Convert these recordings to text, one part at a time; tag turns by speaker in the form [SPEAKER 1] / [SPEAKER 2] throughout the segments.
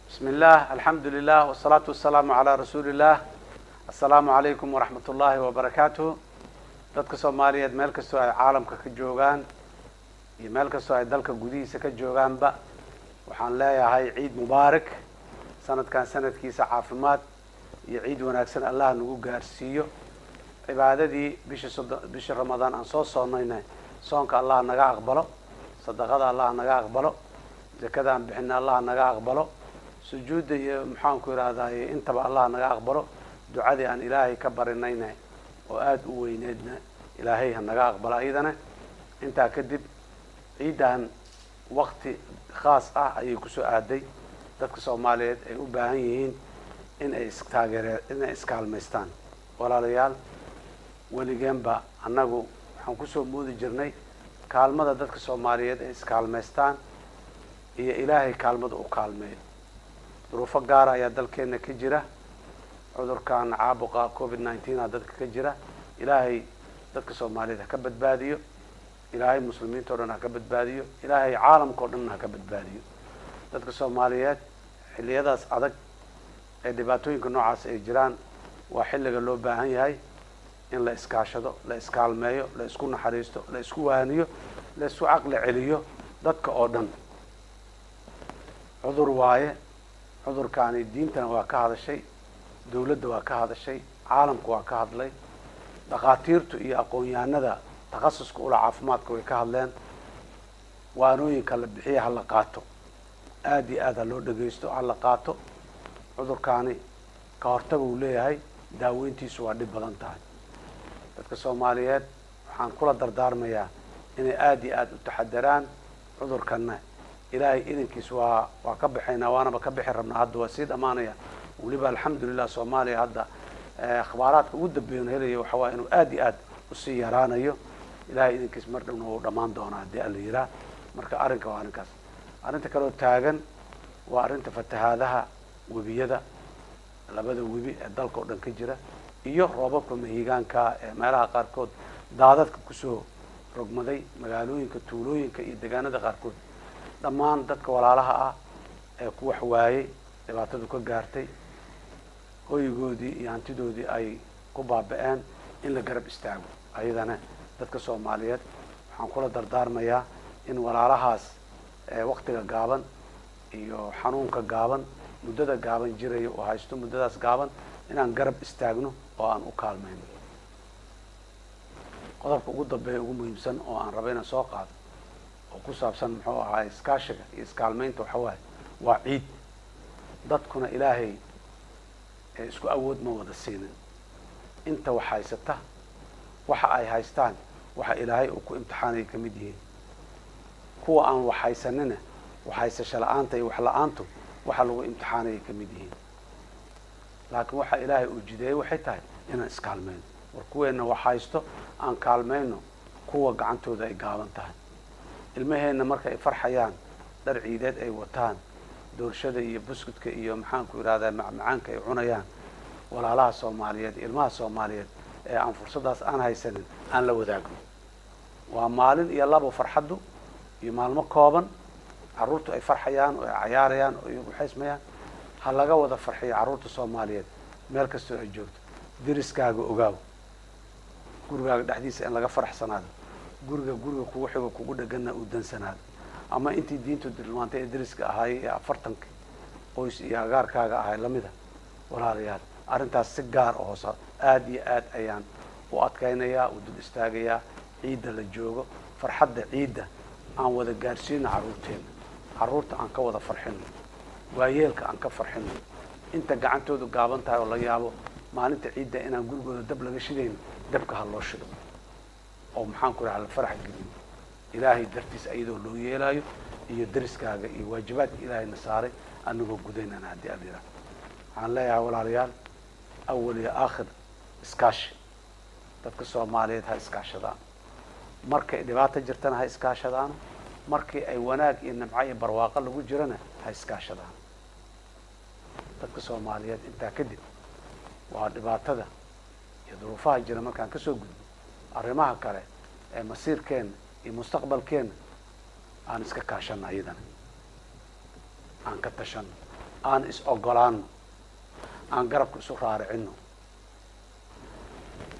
[SPEAKER 1] بسم الله الحمد لله والصلاة والسلام على رسول الله. السلام عليكم ورحمة الله وبركاته. dadka Soomaaliyeed meel kastoo ay caalamka ka joogaan iyo meel kastoo ay dalka gudihiisa ka joogaanba waxaan leeyahay ciid mubaarak. sanadkan sanadkiisa caafimaad iyo ciid wanaagsan Allah nagu gaarsiiyo. cibaadadii bisha Ramadaan aan soo soonnayna soonka Allah naga aqbalo, sadaqada Allah naga aqbalo, zakada aan bixinna Allah naga aqbalo, sujuudda iyo maxaan ku yiraahdaa intaba Allah naga aqbalo. ducadii aan Ilaahay ka barinayna oo aad u weyneedna Ilaahay ha naga aqbalo ayadana. intaa kadib ciidan waqti khaas ah ayay ku soo aaday dadka Soomaaliyeed ay u baahan yihiin in ay iskaalmaystaan. walaalayaal waligeenba annagu waxaan ku soo moodi jirnay kaalmada dadka Soomaaliyeed ay iskaalmaystaan iyo Ilaahay kaalmada u kaalmeeyo. duruufo gaar ah ayaa dalkeena ka jira. cudurkan caabuqa COVID-19 dadka ka jira. Ilaahay dadka Soomaaliyeed ha ka badbaadiyo. Ilaahay muslimiinta oo dhan ha ka badbaadiyo. Ilaahay caalamka oo dhan ha ka badbaadiyo. dadka Soomaaliyeed xilliyadaas adag ee dhibaatooyinka noocaas ay jiraan waa xilliga loo baahan yahay in la iskaashado, la iskaalmeeyo, la isku naxariisto, la isku waaniyo, la isku caqli celiyo dadka oo dhan. cudur waaye. cudurkaani diintana waa ka hadashay, dawladda waa ka hadashay, caalamku waa ka hadlay, dhaqaatiirtu iyo aqoon-yahanada takhasuska ula caafimaadka way ka hadleen. waanooyinka la bixiya ha la qaato, aad iyo aad ha loo dhagaysto, ha la qaato. cudurkaani ka hortaga uu leeyahay, daaweyntiisu waa dhib badan tahay. dadka Soomaaliyeed waxaan kula dardaarmayaa inay aad iyo aad u taxadaraan cudurkanna. ilaahay idinkiis waa ka bixaynaa, waanaba ka bixi rabnaa. hadda waa sii dhamaanaya. weliba alxamdulillah Soomaaliya hadda akhbaaraadka ugu dambeeyana helaya waxa waa inuu aad iyo aad usii yaraanayo. ilaahay idinkiis mar dhowna wuu dhammaan doonaa haddii alla yiraa. marka arrinka waa arrinkaas. arrinta kaloo taagan waa arrinta fatahaadaha webiyada, labada webi ee dalka oo dhan ka jira, iyo roobabka mahiigaanka ee meelaha qaarkood daadadka kusoo rogmaday magaalooyinka, tuulooyinka iyo deegaanada qaarkood. dhammaan dadka walaalaha ah ee ku wax waayey, dhibaatadu ka gaartay, hoygoodii iyo hantidoodii ay ku baaba'een, in la garab istaago. ayadana dadka Soomaaliyeed waxaan kula dardaarmayaa in walaalahaas waqtiga gaaban iyo xanuunka gaaban, muddada gaaban jiraya oo haysto muddadaas gaaban, inaan garab istaagno oo aan u kaalmayno. qodobka ugu dambeeya ugu muhiimsan oo aan rabo inaan soo qaado oo ku saabsan muxuu ahaa iskaashiga iyo iskaalmaynta waxa waaye waa ciid. dadkuna Ilaahay isku awood ma wada siinin. inta wax haysata waxa ay haystaan waxa Ilaahay uu ku imtixaanay ka mid yihiin. kuwa aan wax haysanina wax haysasho la'aanta iyo wax la'aantu waxa lagu imtixaanay ka mid yihiin. laakiin waxa Ilaahay uu jideeyay waxay tahay inaan iskaalmayno. war kuweena wax haysto aan kaalmayno kuwa gacantooda ay gaaban tahay. ilmaheena marka ay farxayaan, dhar ciideed ay wataan, doorshada iyo buskudka iyo maxaan ku yiraahdaa macmacaanka ay cunayaan, walaalaha Soomaaliyeed, ilmaha Soomaaliyeed ee aan fursadaas aan haysanin aan la wadaagno. waa maalin iyo labo farxaddu iyo maalmo kooban. carruurtu ay farxayaan oo ay cayaarayaan oo ay waxaysmayaan. ha laga wada farxiyo carruurta Soomaaliyeed meel kastoo ay joogto. deriskaaga ogaaw, gurigaaga dhexdiisa in laga faraxsanaado, guriga kugu xigo kugu dhagana uu dansanaado. ama intii diintu tilmaantay ee deriska ahaayay ee 40 qoys iyo agaarkaaga ahay lamida. walaalayaal arrintaas si gaar oo hoos aad iyo aad ayaan u adkaynayaa, u dul istaagayaa. ciidda la joogo, farxadda ciidda aan wada gaarsiino carruurteena. carruurta aan ka wada farxino, waayeelka aan ka farxino. inta gacantoodu gaaban tahay oo la yaabo maalinta ciidda inaan gurigooda dab laga shidayn, dabka ha loo shido oo maxaan ku rahaa la farax geliyo. ilaahay dartiis ayadoo loo yeelaayo iyo deriskaaga iyo waajibaadka ilaahayna saaray anagoo gudaynana haddii aan yidhaah. waxaan leeyahay walaalayaal, awal iyo aakhir iskaashi. dadka Soomaaliyeed ha iskaashadaan. markay dhibaato jirtana ha iskaashadaan. markii ay wanaag iyo nimco iyo barwaaqo lagu jirana ha iskaashadaan. dadka Soomaaliyeed intaa kadib waa dhibaatada iyo duruufaha jira markaan kasoo gudbo arrimaha kale ee masiirkeena iyo mustaqbalkeena aan iska kaashano ayadana. aan ka tashano aan is ogolaano aan garabka isu raaricino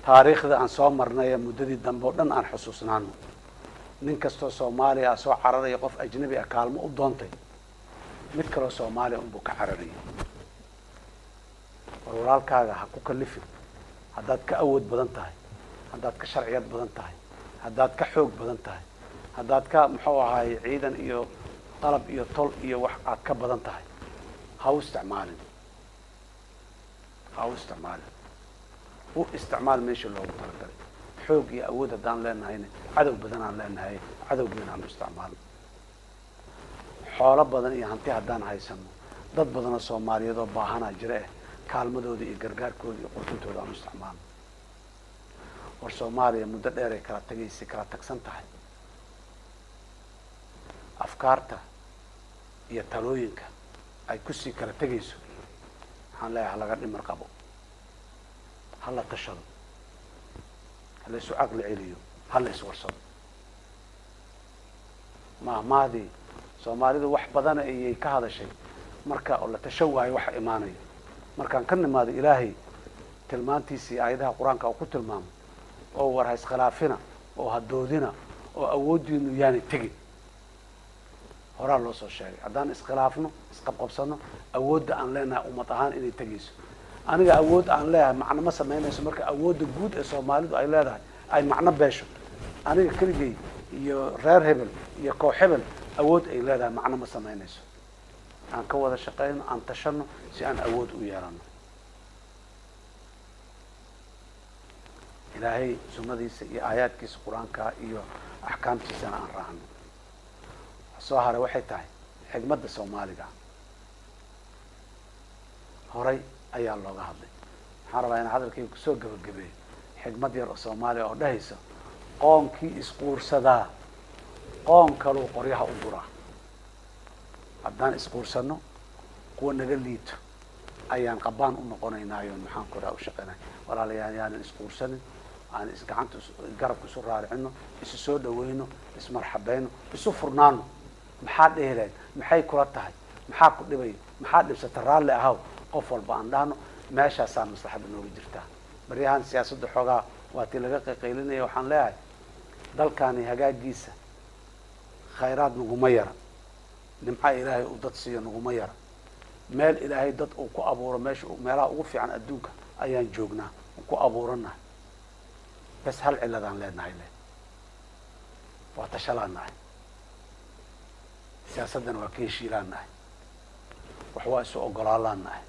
[SPEAKER 1] taariikhda aan soo marnay muddadii dambe oo dhan aan xusuusnaano nin kastoo Soomaaliya soo cararaya qof ajnabi ah kaalmo u doontay mid kale Soomaaliya unbuu ka cararaya walaalkaaga ha ku kalifin haddaad ka awood badan tahay haddaad ka sharciyad badan tahay haddaad ka xoog badan tahay haddaad ka muxuu ahaay ciidan iyo qalab iyo tol iyo wax aad ka badan tahay ha u isticmaalin u isticmaal meesha loogu talagalay xoog iyo awood haddaan leenahayna cadow badan aan leenahay cadowgeena aan u isticmaalno xoolo badan iyo hanti haddaan haysano dad badan oo Soomaaliyeed oo baahanaa jira kaalmadooda iyo gargaarkooda iyo qurxintooda aan u isticmaalno war Soomaaliya muddo dheer ay kala tagaysay kala tagsan tahay afkaarta iyo talooyinka ay ku sii kala tagayso waxaan leeyahay laga dhimar qabo hala tashado hala isu caqli celiyo hala is warsado maahmaadii Soomaalidu wax badan ayay ka hadashay marka oo la tashawaayo wax imaanayo markaan ka nimaado Ilaahay tilmaantiisii aayadaha Quraanka oo ku tilmaamay oo war hays khilaafina oo hadoodina oo awoodiinu yaani tagin horaa loo soo sheegay haddaan iskhilaafno isqabqabsano awoodda aan leenahay ummad ahaan inay tagayso aniga awood aan leeyahay macno ma samaynayso marka awoodda guud ee Soomaalidu ay leedahay ay macno beesho aniga keligay iyo reer hebel iyo koox hebel awood ay leedahay macno ma samaynayso aan ka wada shaqeyno aan tashano si aan awood u yeelano ilaahay sunnadiisa iyo aayaadkiisa Quraanka iyo axkaamtiisana aan raacno soo haray waxay tahay xigmadda Soomaaliga horay ayaa looga hadlay waxaan rabaa inaan hadalkayga kusoo gabagabeeyo xigmad yar oo Soomaaliya oo dhahaysa qoonkii isquursadaa qoon kaluu qoryaha u guraa haddaan isquursano kuwa naga liito ayaan qabaan u noqonaynaayo maxaan koraa u shaqeynay walaalayaal yaanan isquursanin aan isgacanta garabka isu raaricino isu soo dhaweyno ismarxabayno isu furnaano maxaa dheelayn maxay kula tahay maxaa ku dhibay maxaa dhibsata raalli ahaw qof walba aan dhahno meeshaasaa maslaxada nooga jirtaa baryahan siyaasadda xoogaa waa tii laga qaylinaya waxaan leeyahay dalkaani hagaagiisa khayraad naguma yara nimca ilaahay uu dad siiyo naguma yara meel ilaahay dad uu ku abuuro meelaha ugu fiican adduunka ayaan joognaa ku abuuranahay bas hal ciladaan leenahay waa tashalaanahay siyaasaddana waa ka heshiilaanahay wax waa isu ogolaalaanahay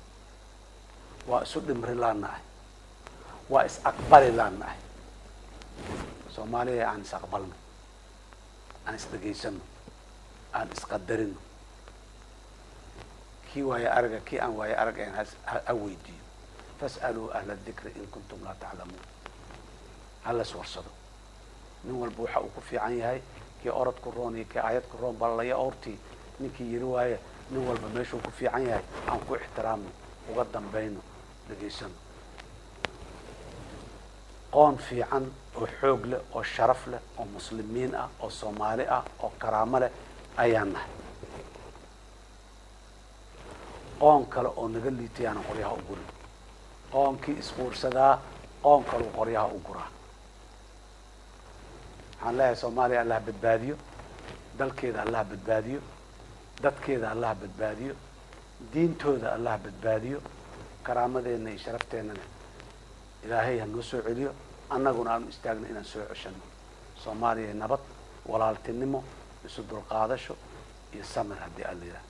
[SPEAKER 1] waa isu dhimrilaanahay waa is aqbali laanahay Soomaaliya aan is aqbalno aan is dhageysano aan isqadarino kii waaya araga kii aan waaya araga aan ha weydiiyo fas'aluu ahla dhikri in kuntum laa taclamuun hala is warsado nin walba waxa uu ku fiican yahay kii orod ku roon iyo kii aayad ku roon balaya orti ninkii yiri waaye nin walba meeshuu ku fiican yahay aan ku ixtiraamno uga dambayno dhageysano qoon fiican oo xoog leh oo sharaf leh oo muslimiin ah oo Soomaali ah oo karaamo leh ayaan nahay qoon kale oo naga liitay aan qoryaha u gurin qoonkii isquursadaa qoon kale oo qoryaha u guraa waxaan leeyahay Soomaaliya Allah badbaadiyo dalkeeda Allah badbaadiyo dadkeeda Allah badbaadiyo diintooda Allah badbaadiyo karaamadeena iyo sharafteennana ilaahay ha noo soo celiyo annaguna aanu istaagno inaan soo ceshano Soomaaliya nabad walaaltinimo isu dulqaadasho iyo samir haddii alla yidhaah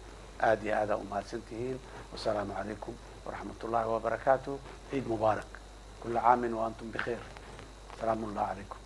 [SPEAKER 1] aad iyo aad u mahadsantihiin wasalaamu calaykum waraxmatullaahi wabarakaatuh ciid mubaarak kulla caamin wa antum bikheer salaamu allah calaykum